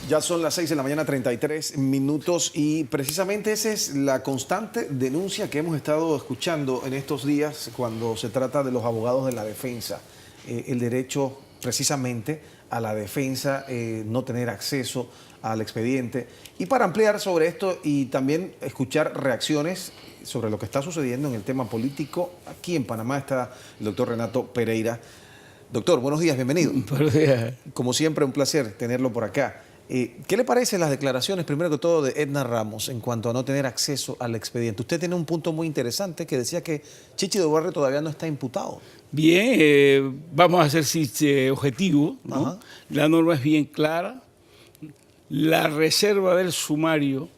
Ya son las 6 de la mañana, 33 minutos, y precisamente esa es la constante denuncia que hemos estado escuchando en estos días cuando se trata de los abogados de la defensa. El derecho precisamente a la defensa, no tener acceso al expediente. Y para ampliar sobre esto y también escuchar reacciones sobre lo que está sucediendo en el tema político, aquí en Panamá está el doctor Renato Pereira. Doctor, buenos días, bienvenido. Buenos días. Como siempre, un placer tenerlo por acá. ¿Qué le parecen las declaraciones, primero que todo, de Edna Ramos en cuanto a no tener acceso al expediente? Usted tiene un punto muy interesante que decía que Chichi do Barrio todavía no está imputado. Bien, vamos a ser objetivos, ¿no? Ajá. La norma es bien clara. La reserva del sumario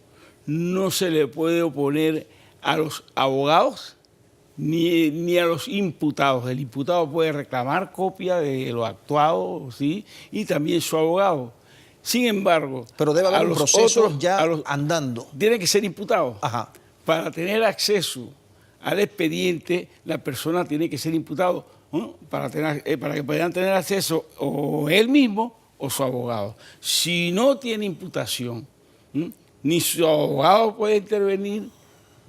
no se le puede oponer a los abogados ni a los imputados. El imputado puede reclamar copia de lo actuado, ¿sí? Y también su abogado. Sin embargo, Pero debe haber un proceso ya andando. Tiene que ser imputado. Ajá. Para tener acceso al expediente, la persona tiene que ser imputado, ¿no? Para que puedan tener acceso o él mismo o su abogado. Si no tiene imputación, ¿no? Ni su abogado puede intervenir,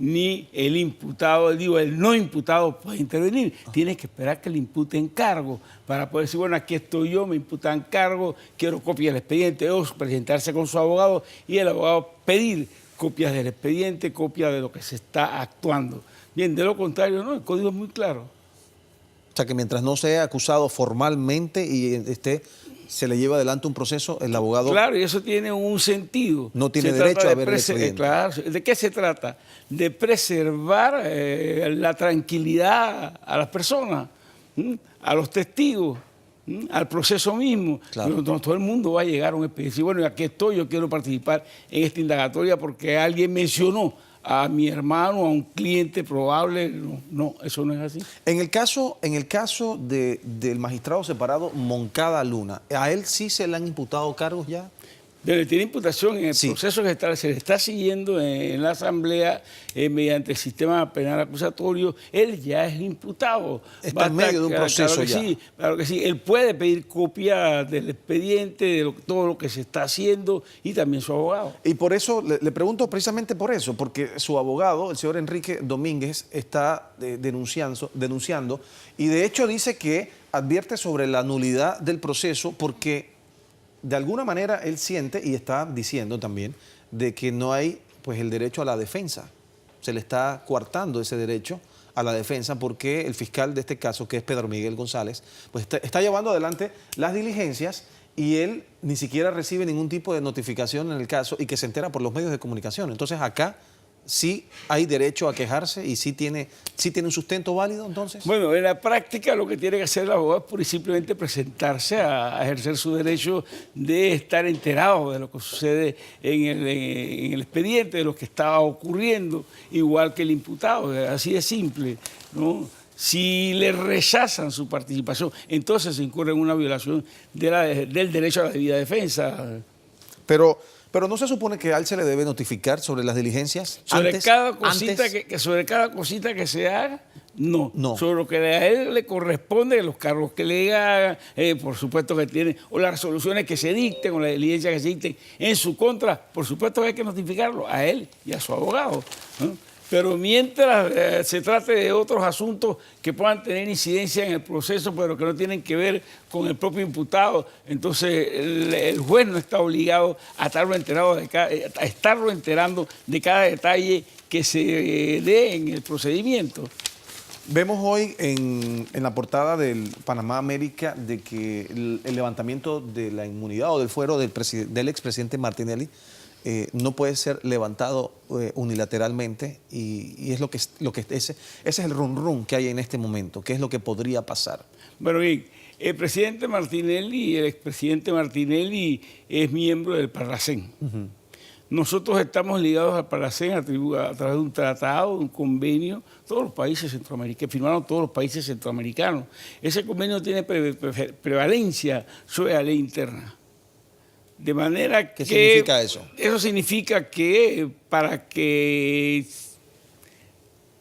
ni el imputado, el no imputado puede intervenir. Tiene que esperar que le imputen cargo para poder decir, bueno, aquí estoy yo, me imputan cargo, quiero copia del expediente, o presentarse con su abogado y el abogado pedir copias del expediente, copia de lo que se está actuando. Bien, de lo contrario, no, el código es muy claro. O sea, que mientras no sea acusado formalmente y se le lleva adelante un proceso, el abogado... Claro, y eso tiene un sentido. No tiene derecho a ver el expediente. Claro, ¿de qué se trata? De preservar la tranquilidad a las personas, a los testigos, al proceso mismo. Claro. No, todo el mundo va a llegar a un expediente y decir, bueno, aquí estoy, yo quiero participar en esta indagatoria porque alguien mencionó a mi hermano, a un cliente probable. No, eso no es así. En el caso del magistrado separado Moncada Luna, ¿a él sí se le han imputado cargos ya? Tiene imputación en el proceso que se le está siguiendo en la Asamblea mediante el sistema penal acusatorio. Él ya es imputado. Está en medio de un proceso claro que ya. Sí, claro que sí. Él puede pedir copia del expediente, de todo lo que se está haciendo y también su abogado. Y por eso, le pregunto precisamente por eso, porque su abogado, el señor Enrique Domínguez, está denunciando y de hecho dice que advierte sobre la nulidad del proceso porque de alguna manera él siente y está diciendo también de que no hay pues el derecho a la defensa. Se le está coartando ese derecho a la defensa porque el fiscal de este caso, que es Pedro Miguel González, pues está llevando adelante las diligencias y él ni siquiera recibe ningún tipo de notificación en el caso y que se entera por los medios de comunicación. Entonces acá sí hay derecho a quejarse y sí tiene un sustento válido, entonces. Bueno, en la práctica lo que tiene que hacer el abogado es pura y simplemente presentarse a ejercer su derecho de estar enterado de lo que sucede en el expediente, de lo que estaba ocurriendo, igual que el imputado, así de simple, ¿no? Si le rechazan su participación, entonces se incurre en una violación del derecho a la debida defensa. Pero no se supone que a él se le debe notificar sobre las diligencias sobre cada cosita que se haga, no. Sobre lo que a él le corresponde, los cargos que le hagan, por supuesto que tiene, o las resoluciones que se dicten, o las diligencias que se dicten en su contra, por supuesto que hay que notificarlo a él y a su abogado, ¿no? Pero mientras se trate de otros asuntos que puedan tener incidencia en el proceso, pero que no tienen que ver con el propio imputado, entonces el juez no está obligado a estarlo enterando de cada detalle que se dé en el procedimiento. Vemos hoy en la portada del Panamá América de que el levantamiento de la inmunidad o del fuero del expresidente Martinelli no puede ser levantado unilateralmente y es ese es el rum que hay en este momento, qué es lo que podría pasar. Bueno, bien, el presidente Martinelli, el expresidente Martinelli es miembro del Parlacén. Nosotros estamos ligados al Parlacén a través de un tratado, un convenio, todos los países centroamericanos, firmaron todos los países centroamericanos. Ese convenio tiene prevalencia sobre la ley interna. De manera ¿Qué significa eso? Eso significa que para que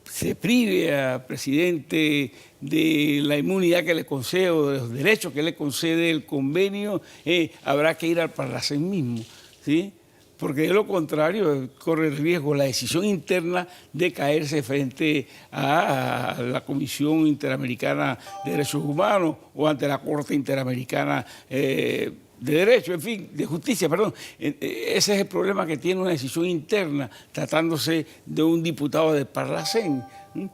se prive al presidente de la inmunidad que le concede o de los derechos que le concede el convenio, habrá que ir al Parlacén mismo. ¿sí? Porque de lo contrario corre el riesgo la decisión interna de caerse frente a la Comisión Interamericana de Derechos Humanos o ante la Corte Interamericana de Derecho, en fin, de Justicia, perdón. Ese es el problema que tiene una decisión interna tratándose de un diputado de Parlacén,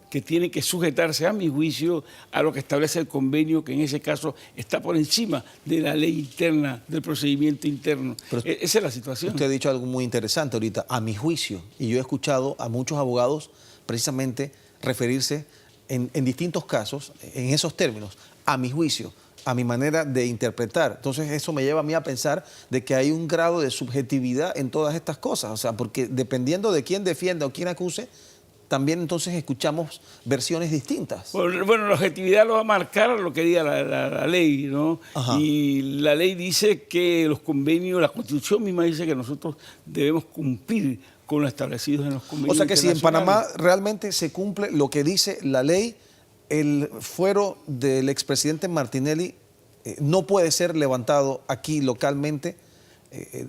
que tiene que sujetarse, a mi juicio, a lo que establece el convenio, que en ese caso está por encima de la ley interna, del procedimiento interno. Pero esa es la situación. usted ha dicho algo muy interesante ahorita, a mi juicio, y yo he escuchado a muchos abogados precisamente referirse en distintos casos, en esos términos, a mi juicio, a mi manera de interpretar. Entonces eso me lleva a mí a pensar de que hay un grado de subjetividad en todas estas cosas, o sea, porque dependiendo de quién defienda o quién acuse, también entonces escuchamos versiones distintas. Bueno, la objetividad lo va a marcar lo que diga la ley, ¿no? Ajá. Y la ley dice que los convenios, la Constitución misma dice que nosotros debemos cumplir con lo establecido en los convenios. O sea que si en Panamá internacionales realmente se cumple lo que dice la ley, el fuero del expresidente Martinelli no puede ser levantado aquí localmente,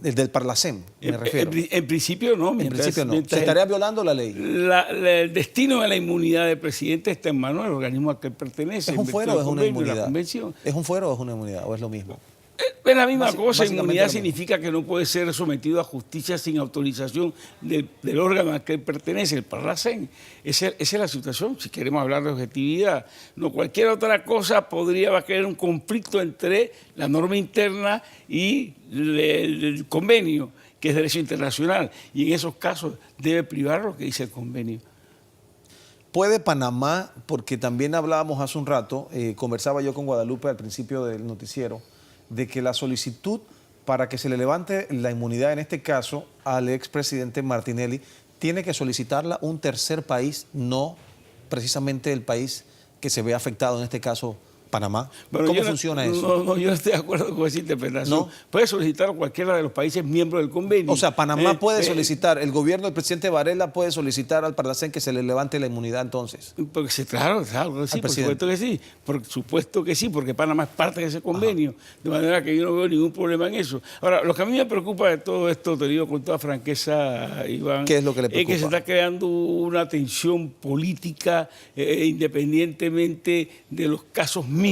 del Parlacén, me refiero. En principio no. En principio no. Se estaría violando la ley. El destino de la inmunidad del presidente está en manos del organismo al que pertenece. ¿Es un fuero o es una inmunidad? La convención. ¿Es un fuero o es una inmunidad? ¿O es lo mismo? Es la misma cosa. Básicamente Inmunidad lo mismo. significa que no puede ser sometido a justicia sin autorización del órgano al que él pertenece, el Parlacén. Esa es la situación, si queremos hablar de objetividad. No, cualquier otra cosa podría crear un conflicto entre la norma interna y el convenio, que es derecho internacional. Y en esos casos debe privar lo que dice el convenio. ¿Puede Panamá, porque también hablábamos hace un rato, conversaba yo con Guadalupe al principio del noticiero, de que la solicitud para que se le levante la inmunidad, en este caso al expresidente Martinelli, tiene que solicitarla un tercer país, no precisamente el país que se ve afectado, en este caso Panamá? Bueno, ¿Cómo funciona eso? No, yo no estoy de acuerdo con esa interpretación. ¿No? Puede solicitar cualquiera de los países miembros del convenio. O sea, Panamá puede solicitar, el gobierno del presidente Varela puede solicitar al Parlacén que se le levante la inmunidad entonces. Porque claro, sí, por supuesto que sí. Por supuesto que sí, porque Panamá es parte de ese convenio. Ajá. De manera que yo no veo ningún problema en eso. Ahora, lo que a mí me preocupa de todo esto, te digo con toda franqueza, Iván, ¿qué es lo que le preocupa? Es que se está creando una tensión política independientemente de los casos mismos,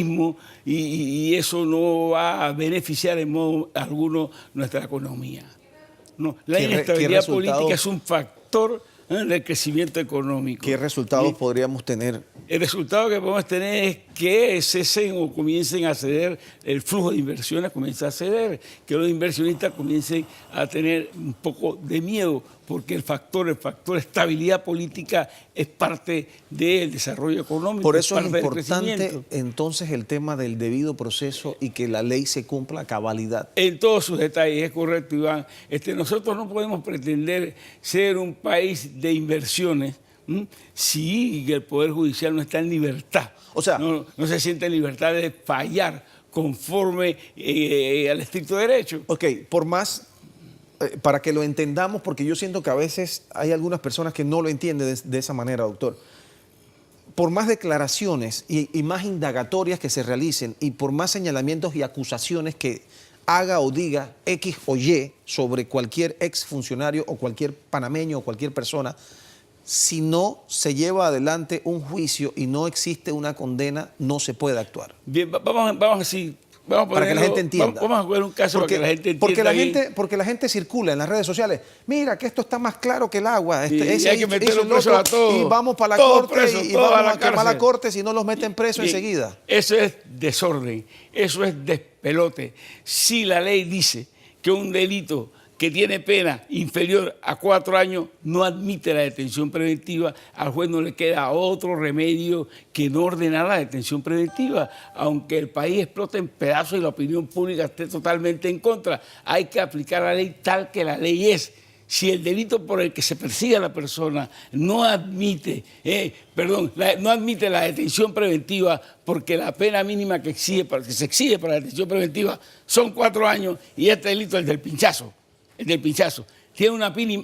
y eso no va a beneficiar en modo alguno nuestra economía. No, la inestabilidad política es un factor del crecimiento económico. ¿Qué resultados podríamos tener? El resultado que podemos tener es que cesen o comiencen a ceder, el flujo de inversiones comienza a ceder, que los inversionistas comiencen a tener un poco de miedo, porque el factor estabilidad política es parte del desarrollo económico. Por eso es importante entonces el tema del debido proceso y que la ley se cumpla a cabalidad. En todos sus detalles, es correcto, Iván. Nosotros no podemos pretender ser un país de inversiones si el Poder Judicial no está en libertad. O sea, no se siente en libertad de fallar conforme al estricto derecho. Ok, por más, para que lo entendamos, porque yo siento que a veces hay algunas personas que no lo entienden de esa manera, doctor. Por más declaraciones y más indagatorias que se realicen y por más señalamientos y acusaciones que haga o diga X o Y sobre cualquier exfuncionario o cualquier panameño o cualquier persona, si no se lleva adelante un juicio y no existe una condena, no se puede actuar. Bien, vamos así. Para que la gente entienda. Vamos a poner un caso para que la gente entienda. Porque la gente circula en las redes sociales. Mira, que esto está más claro que el agua. Y hay que meterlo preso a todos. Y vamos para la corte y vamos a quemar la corte si no los meten preso enseguida. Eso es desorden. Eso es despelote. Si la ley dice que un delito que tiene pena inferior a 4 años no admite la detención preventiva, al juez no le queda otro remedio que no ordenar la detención preventiva. Aunque el país explote en pedazos y la opinión pública esté totalmente en contra, hay que aplicar la ley tal que la ley es. Si el delito por el que se persigue a la persona no admite la detención preventiva, porque la pena mínima que se exige para la detención preventiva son 4 años, y este delito es el del pinchazo, tiene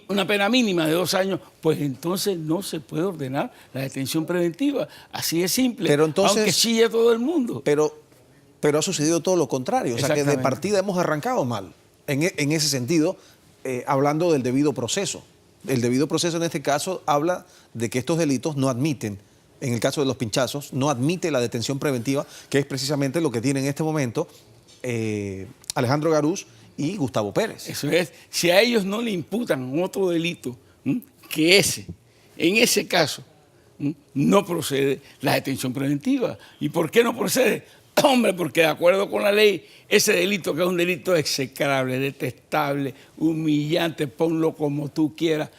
una pena mínima de 2 años, pues entonces no se puede ordenar la detención preventiva. Así de simple, pero entonces, aunque chille todo el mundo. Pero ha sucedido todo lo contrario, o sea que de partida hemos arrancado mal. En ese sentido, hablando del debido proceso. El debido proceso en este caso habla de que estos delitos no admiten, en el caso de los pinchazos, no admite la detención preventiva, que es precisamente lo que tiene en este momento Alejandro Garús y Gustavo Pérez. Eso es, si a ellos no le imputan otro delito que ese, en ese caso, no procede la detención preventiva. ¿Y por qué no procede? Hombre, porque de acuerdo con la ley, ese delito que es un delito execrable, detestable, humillante, ponlo como tú quieras,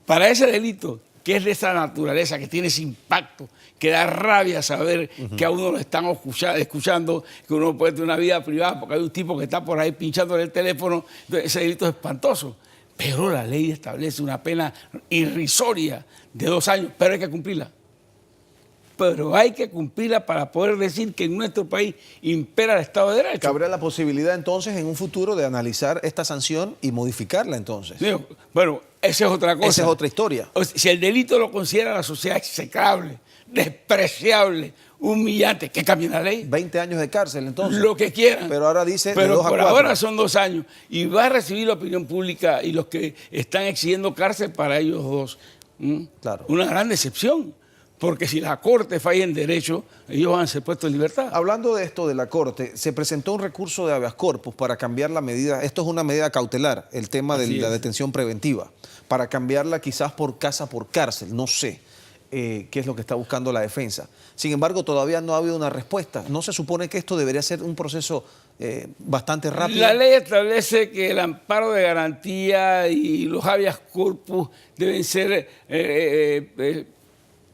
para ese delito que es de esa naturaleza, que tiene ese impacto, que da rabia saber que a uno lo están escuchando, que uno puede tener una vida privada porque hay un tipo que está por ahí pinchando el teléfono, entonces ese delito es espantoso. Pero la ley establece una pena irrisoria de 2 años, pero hay que cumplirla. Pero hay que cumplirla para poder decir que en nuestro país impera el Estado de Derecho. ¿Cabría la posibilidad entonces en un futuro de analizar esta sanción y modificarla entonces? Digo, bueno, esa es otra cosa. Esa es otra historia. O sea, si el delito lo considera la sociedad execrable, despreciable, humillante, que cambie la ley. 20 años de cárcel entonces. Lo que quieran. Pero ahora dice pero de 2 a por 4. ahora son 2 años. Y va a recibir la opinión pública y los que están exigiendo cárcel para ellos dos. Claro. Una gran decepción. Porque si la Corte falla en derecho, ellos van a ser puestos en libertad. Hablando de esto de la Corte, se presentó un recurso de habeas corpus para cambiar la medida. Esto es una medida cautelar, el tema de la detención preventiva, para cambiarla quizás por casa por cárcel, no sé qué es lo que está buscando la defensa. Sin embargo, todavía no ha habido una respuesta. ¿No se supone que esto debería ser un proceso bastante rápido? La ley establece que el amparo de garantía y los habeas corpus deben ser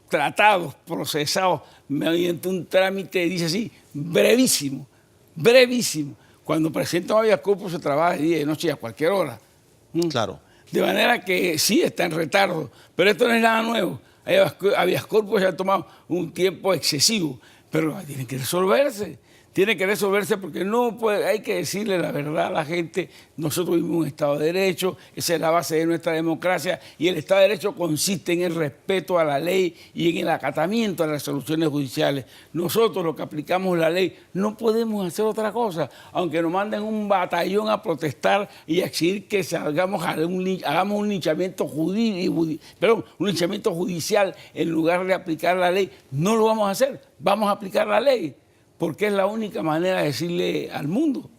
tratados, procesados mediante un trámite, dice así, brevísimo, brevísimo. Cuando presenta un habeas corpus se trabaja de día y de noche y a cualquier hora. Claro. De manera que sí está en retardo, pero esto no es nada nuevo. Habeas corpus ya ha tomado un tiempo excesivo, pero tiene que resolverse. Tiene que resolverse porque no puede, hay que decirle la verdad a la gente. Nosotros vivimos un Estado de Derecho, esa es la base de nuestra democracia y el Estado de Derecho consiste en el respeto a la ley y en el acatamiento a las resoluciones judiciales. Nosotros, los que aplicamos la ley, no podemos hacer otra cosa, aunque nos manden un batallón a protestar y a exigir que hagamos un linchamiento judicial en lugar de aplicar la ley. No lo vamos a hacer, vamos a aplicar la ley. Porque es la única manera de decirle al mundo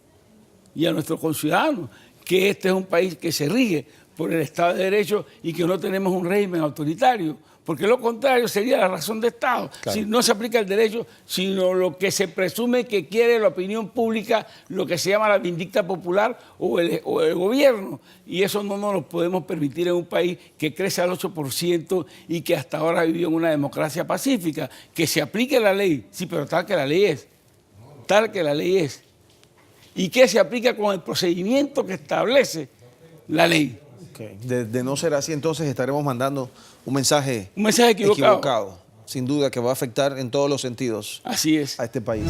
y a nuestros conciudadanos que este es un país que se rige por el Estado de Derecho y que no tenemos un régimen autoritario. Porque lo contrario sería la razón de Estado. Claro. Si no se aplica el derecho, sino lo que se presume que quiere la opinión pública, lo que se llama la vindicta popular o el gobierno. Y eso no nos lo podemos permitir en un país que crece al 8% y que hasta ahora vivió en una democracia pacífica. Que se aplique la ley, sí, pero tal que la ley es. Tal que la ley es. Y que se aplica con el procedimiento que establece la ley. Okay. De no ser así, entonces estaremos mandando un mensaje equivocado. Sin duda que va a afectar en todos los sentidos. Así es. A este país.